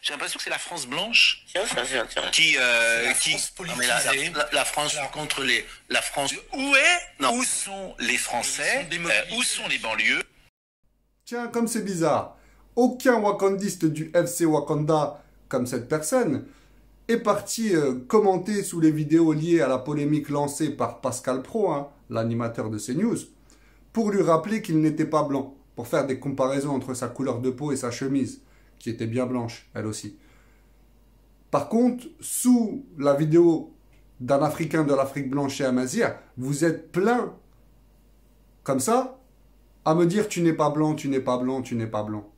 J'ai l'impression que c'est la France blanche Tiens, tiens. qui, La qui France non, mais la, politisée. la France Alors, contre les, la France. Où sont les Français? Où sont les banlieues? Tiens, comme c'est bizarre, aucun wakandiste du FC Wakanda, comme cette personne, est parti commenter sous les vidéos liées à la polémique lancée par Pascal Praud, hein, l'animateur de CNews, pour lui rappeler qu'il n'était pas blanc, pour faire des comparaisons entre sa couleur de peau et sa chemise, qui était bien blanche, elle aussi. Par contre, sous la vidéo d'un Africain de l'Afrique blanche chez Amazir, vous êtes plein, comme ça, à me dire tu n'es pas blanc, tu n'es pas blanc, tu n'es pas blanc.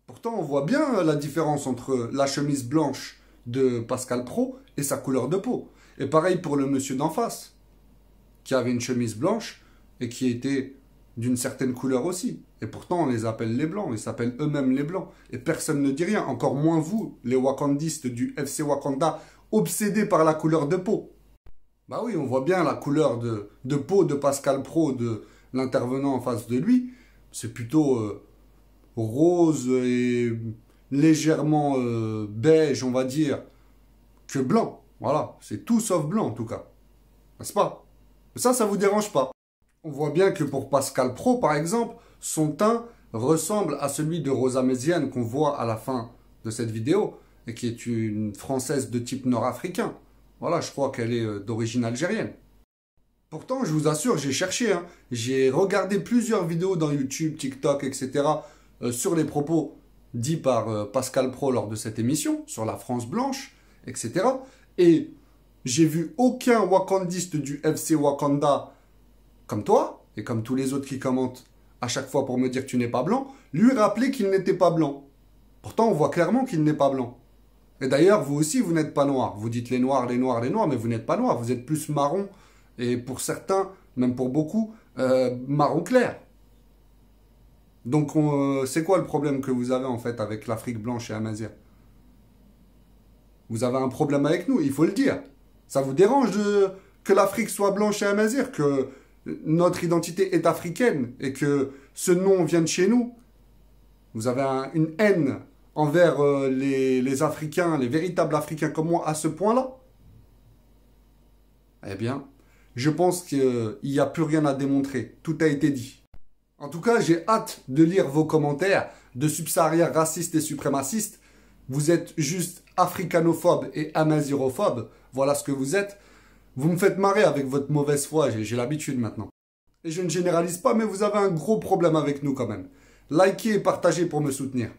Pourtant, on voit bien la différence entre la chemise blanche de Pascal Praud et sa couleur de peau. Et pareil pour le monsieur d'en face, qui avait une chemise blanche et qui était d'une certaine couleur aussi. Et pourtant, on les appelle les blancs, ils s'appellent eux-mêmes les blancs. Et personne ne dit rien, encore moins vous, les wakandistes du FC Wakanda, obsédés par la couleur de peau. Bah oui, on voit bien la couleur de peau de Pascal Praud, de l'intervenant en face de lui. C'est plutôt rose et légèrement beige, on va dire, que blanc. Voilà, c'est tout sauf blanc en tout cas. N'est-ce pas? Ça vous dérange pas. On voit bien que pour Pascal Praud, par exemple, son teint ressemble à celui de Rosa Méziane qu'on voit à la fin de cette vidéo, et qui est une Française de type nord-africain. Voilà, je crois qu'elle est d'origine algérienne. Pourtant, je vous assure, j'ai cherché, hein. J'ai regardé plusieurs vidéos dans YouTube, TikTok, etc., sur les propos dits par Pascal Praud lors de cette émission, sur la France blanche, etc. Et j'ai vu aucun wakandiste du FC Wakanda, comme toi, et comme tous les autres qui commentent à chaque fois pour me dire que tu n'es pas blanc, lui rappeler qu'il n'était pas blanc. Pourtant, on voit clairement qu'il n'est pas blanc. Et d'ailleurs, vous aussi, vous n'êtes pas noir. Vous dites les noirs, les noirs, les noirs, mais vous n'êtes pas noir. Vous êtes plus marron, et pour certains, même pour beaucoup, marron clair. Donc, c'est quoi le problème que vous avez en fait avec l'Afrique blanche et Amazir? Vous avez un problème avec nous, il faut le dire. Ça vous dérange que l'Afrique soit blanche et Amazir, que notre identité est africaine et que ce nom vient de chez nous? Vous avez une haine envers les Africains, les véritables Africains comme moi, à ce point-là? Eh bien, je pense qu'il n'y a plus rien à démontrer. Tout a été dit. En tout cas, j'ai hâte de lire vos commentaires de subsahariens racistes et suprémacistes. Vous êtes juste africanophobes et amazirophobes. Voilà ce que vous êtes. Vous me faites marrer avec votre mauvaise foi, j'ai l'habitude maintenant. Et je ne généralise pas, mais vous avez un gros problème avec nous quand même. Likez et partagez pour me soutenir.